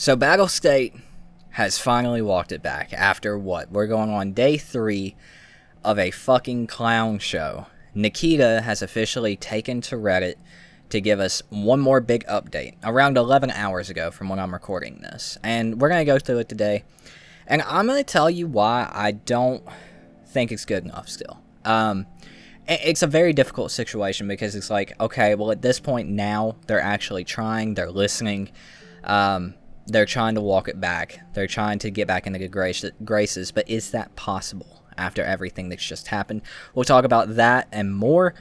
So Battlestate has finally walked it back after what? We're going on day 3 of a fucking clown show. Nikita has officially taken to Reddit to give us one more big update around 11 hours ago from when I'm recording this. And we're going to go through it today. And I'm going to tell you why I don't think it's good enough still. It's a very difficult situation because it's like, okay, well at this point now they're actually trying, they're listening, they're trying to walk it back, they're trying to get back into good graces, but is that possible after everything that's just happened? We'll talk about that and more.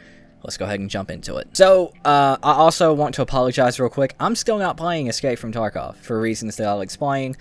Let's go ahead and jump into it. So, I also want to apologize real quick. I'm still not playing Escape from Tarkov for reasons that I'll explain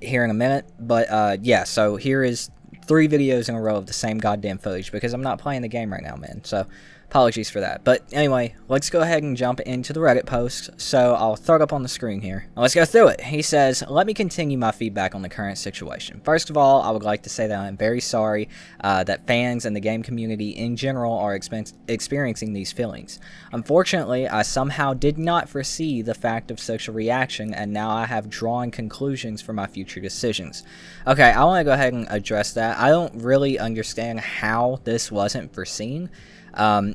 here in a minute. But, yeah, so here is 3 videos in a row of the same goddamn footage because I'm not playing the game right now, man. So, apologies for that. But anyway, let's go ahead and jump into the Reddit post. So I'll throw it up on the screen here. Let's go through it. He says, let me continue my feedback on the current situation. First of all, I would like to say that I'm very sorry that fans and the game community in general are experiencing these feelings. Unfortunately, I somehow did not foresee the fact of social reaction, and now I have drawn conclusions for my future decisions. Okay, I want to go ahead and address that. I don't really understand how this wasn't foreseen.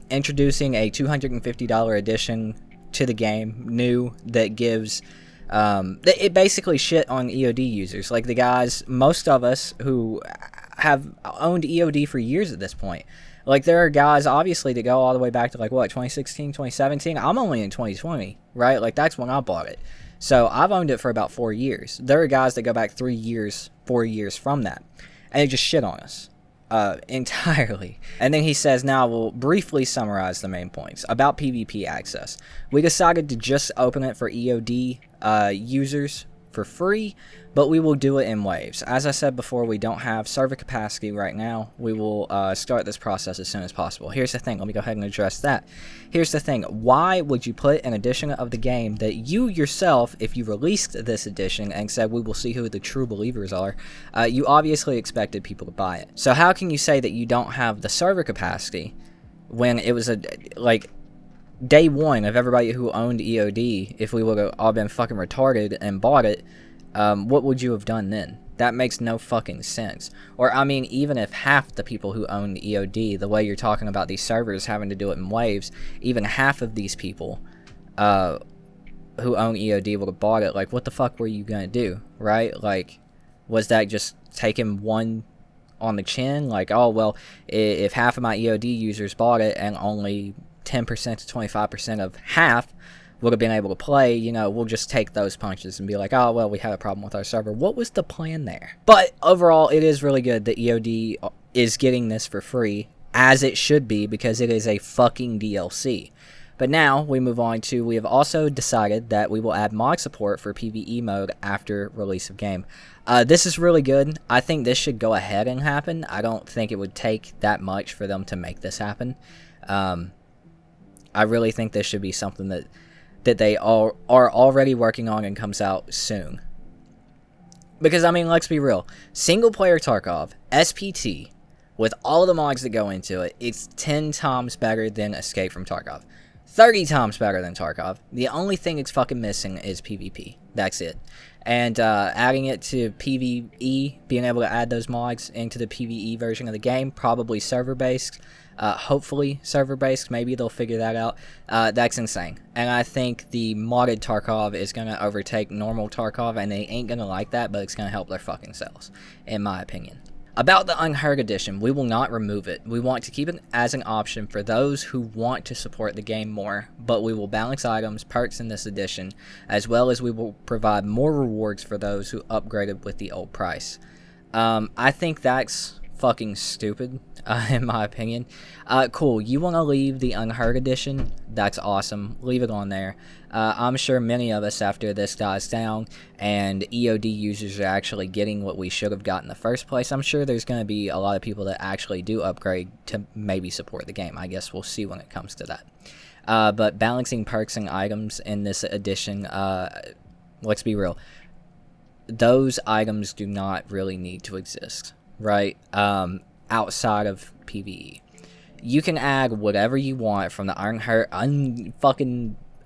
Introducing a $250 addition to the game, new, that gives, it basically shit on EOD users, like the guys, most of us who have owned EOD for years at this point. Like, there are guys, obviously, that go all the way back to, like, what, 2016, 2017? I'm only in 2020, right? Like, that's when I bought it. So, I've owned it for about 4 years. There are guys that go back 3 years, 4 years from that, and they just shit on us. Entirely. And then he says, now we'll briefly summarize the main points about PvP access. We decided to just open it for EOD users for free, but we will do it in waves. As I said before, we don't have server capacity right now. We will start this process as soon as possible. Here's the thing. Let me go ahead and address that. Here's the thing. Why would you put an edition of the game that you yourself, if you released this edition and said we will see who the true believers are, you obviously expected people to buy it. So how can you say that you don't have the server capacity when it was like day 1 of everybody who owned EOD? If we would have all been fucking retarded and bought it, what would you have done then? That makes no fucking sense. Or, I mean, even if half the people who own EOD, the way you're talking about these servers having to do it in waves, even half of these people who own EOD would have bought it, like, what the fuck were you gonna do, right? Like, was that just taking one on the chin? Like, oh, well, if half of my EOD users bought it and only 10% to 25% of half would have been able to play, you know, we'll just take those punches and be like, oh, well, we had a problem with our server. What was the plan there? But overall, it is really good that EOD is getting this for free, as it should be, because it is a fucking DLC. But now, we move on to, we have also decided that we will add mod support for PvE mode after release of game. This is really good. I think this should go ahead and happen. I don't think it would take that much for them to make this happen. I really think this should be something that they are already working on and comes out soon. Because, I mean, let's be real. Single-player Tarkov, SPT, with all of the mods that go into it, it's 10 times better than Escape from Tarkov. 30 times better than Tarkov. The only thing it's fucking missing is PvP. That's it. And adding it to PvE, being able to add those mods into the PvE version of the game, probably server-based. Hopefully server-based, maybe they'll figure that out. That's insane. And I think the modded Tarkov is going to overtake normal Tarkov, and they ain't going to like that, but it's going to help their fucking sales, in my opinion. About the Unheard edition, we will not remove it. We want to keep it as an option for those who want to support the game more, but we will balance items, perks in this edition, as well as we will provide more rewards for those who upgraded with the old price. I think that's fucking stupid, in my opinion. Cool, you want to leave the Unheard edition? That's awesome. Leave it on there. I'm sure many of us, after this dies down and EOD users are actually getting what we should have got in the first place, I'm sure there's going to be a lot of people that actually do upgrade to maybe support the game. I guess we'll see when it comes to that. But balancing perks and items in this edition, let's be real. Those items do not really need to exist, right? Outside of PvE. You can add whatever you want from the Unheard,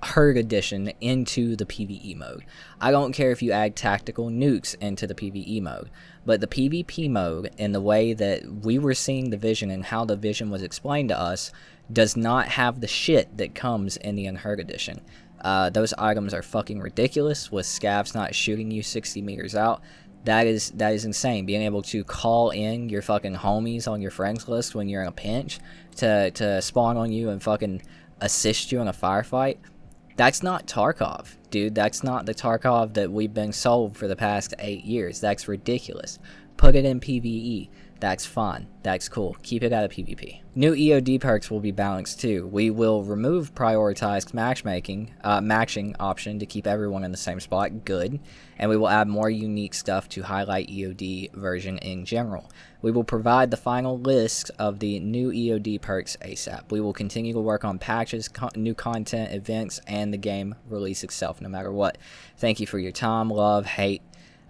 Unheard edition into the PvE mode. I don't care if you add tactical nukes into the PvE mode, but the PvP mode, in the way that we were seeing the vision and how the vision was explained to us, does not have the shit that comes in the Unheard edition. Those items are fucking ridiculous, with scavs not shooting you 60 meters out. That is insane. Being able to call in your fucking homies on your friends list when you're in a pinch to spawn on you and fucking assist you in a firefight. That's not Tarkov, dude. That's not the Tarkov that we've been sold for the past 8 years. That's ridiculous. Put it in PvE. That's fun. That's cool. Keep it out of PvP. New EOD perks will be balanced too. We will remove prioritized matching option to keep everyone in the same spot. Good. And we will add more unique stuff to highlight EOD version in general. We will provide the final list of the new EOD perks ASAP. We will continue to work on patches, new content, events, and the game release itself no matter what. Thank you for your time, love, hate,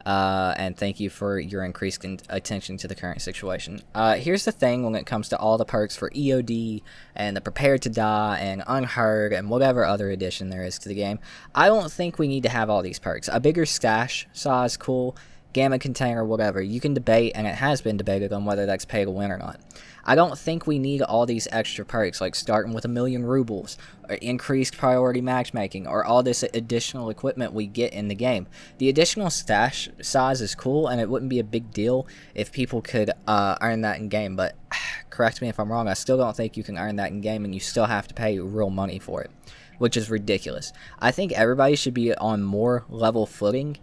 and thank you for your increased attention to the current situation. Here's the thing when it comes to all the perks for EOD and the Prepared to Die and Unheard and whatever other addition there is to the game. I don't think we need to have all these perks. A bigger stash size, cool. Gamma container, whatever. You can debate, and it has been debated on whether that's pay to win or not. I don't think we need all these extra perks, like starting with 1,000,000 rubles, or increased priority matchmaking, or all this additional equipment we get in the game. The additional stash size is cool, and it wouldn't be a big deal if people could earn that in game, but correct me if I'm wrong, I still don't think you can earn that in game, and you still have to pay real money for it, which is ridiculous. I think everybody should be on more level footing,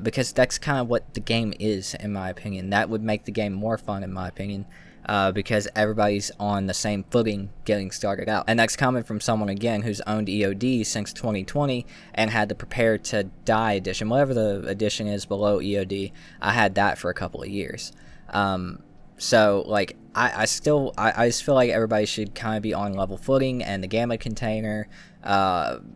because that's kind of what the game is, in my opinion. That would make the game more fun, in my opinion, because everybody's on the same footing getting started out. And that's coming from someone, again, who's owned EOD since 2020 and had the Prepare to Die edition. Whatever the edition is below EOD, I had that for a couple of years. So, like, I just feel like everybody should kind of be on level footing, and the Gamma container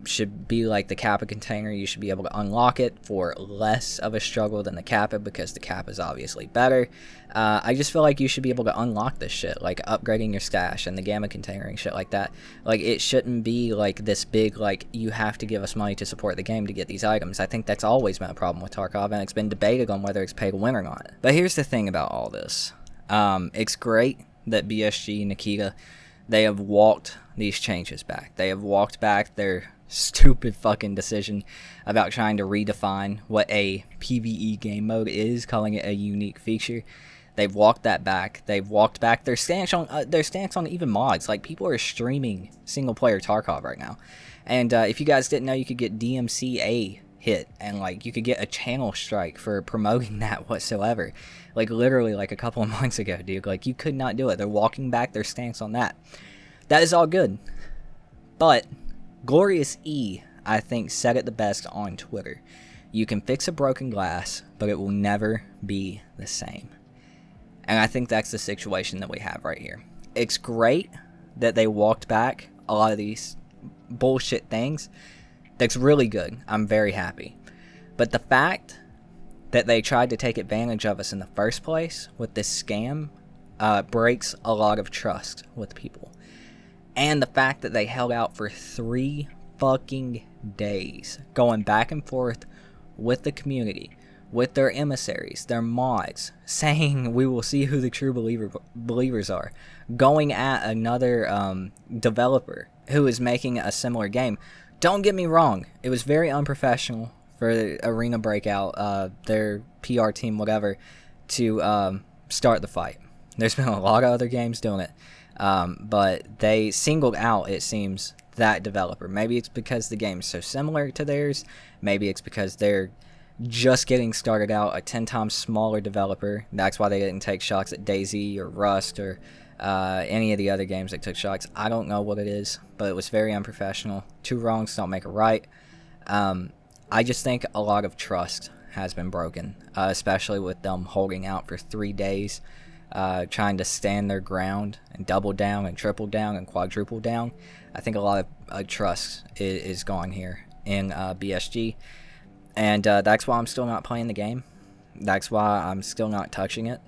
should be like the Kappa container. You should be able to unlock it for less of a struggle than the Kappa, because the Kappa is obviously better. I just feel like you should be able to unlock this shit, like upgrading your stash and the Gamma container and shit like that. Like, it shouldn't be like this big, like, you have to give us money to support the game to get these items. I think that's always been a problem with Tarkov, and it's been debated on whether it's pay to win or not. But here's the thing about all this. It's great that BSG, Nikita, they have walked these changes back. They have walked back their stupid fucking decision about trying to redefine what a PvE game mode is, calling it a unique feature. They've walked that back. They've walked back their stance on even mods. Like, people are streaming single-player Tarkov right now. And if you guys didn't know, you could get DMCA hit, and like you could get a channel strike for promoting that whatsoever. Like, literally, like a couple of months ago, dude. Like, you could not do it. They're walking back their stance on that. That is all good. But Glorious E, I think, said it the best on Twitter. You can fix a broken glass, but it will never be the same. And I think that's the situation that we have right here. It's great that they walked back a lot of these bullshit things. That's really good. I'm very happy. But the fact that they tried to take advantage of us in the first place with this scam breaks a lot of trust with people. And the fact that they held out for 3 fucking days, going back and forth with the community, with their emissaries, their mods, saying we will see who the true believers are, going at another developer who is making a similar game. Don't get me wrong, it was very unprofessional for the Arena Breakout, their PR team, whatever, to start the fight. There's been a lot of other games doing it, but they singled out, it seems, that developer. Maybe it's because the game is so similar to theirs. Maybe it's because they're just getting started out, a 10 times smaller developer. That's why they didn't take shots at DayZ or Rust or any of the other games that took shots. I don't know what it is, but it was very unprofessional. 2 wrongs don't make a right. I just think a lot of trust has been broken, especially with them holding out for 3 days, trying to stand their ground and double down and triple down and quadruple down. I think a lot of trust is gone here in BSG, and that's why I'm still not playing the game. That's why I'm still not touching it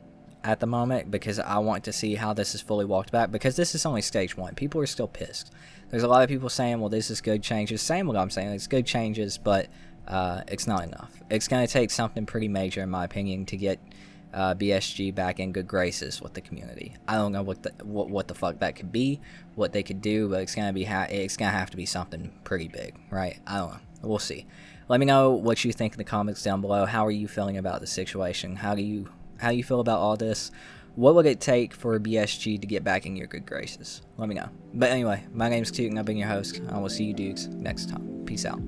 at the moment, because I want to see how this is fully walked back, because this is only stage 1. People are still pissed. There's a lot of people saying, well, this is good changes. Same what I'm saying. It's good changes, but it's not enough. It's going to take something pretty major, in my opinion, to get BSG back in good graces with the community. I don't know what the fuck that could be, what they could do, but it's gonna have to be something pretty big, right? I don't know. We'll see. Let me know what you think in the comments down below. How are you feeling about the situation? How do you feel about all this? What would it take for BSG to get back in your good graces? Let me know. But anyway, my name is Nikita and I've been your host. I will see you dudes next time. Peace out.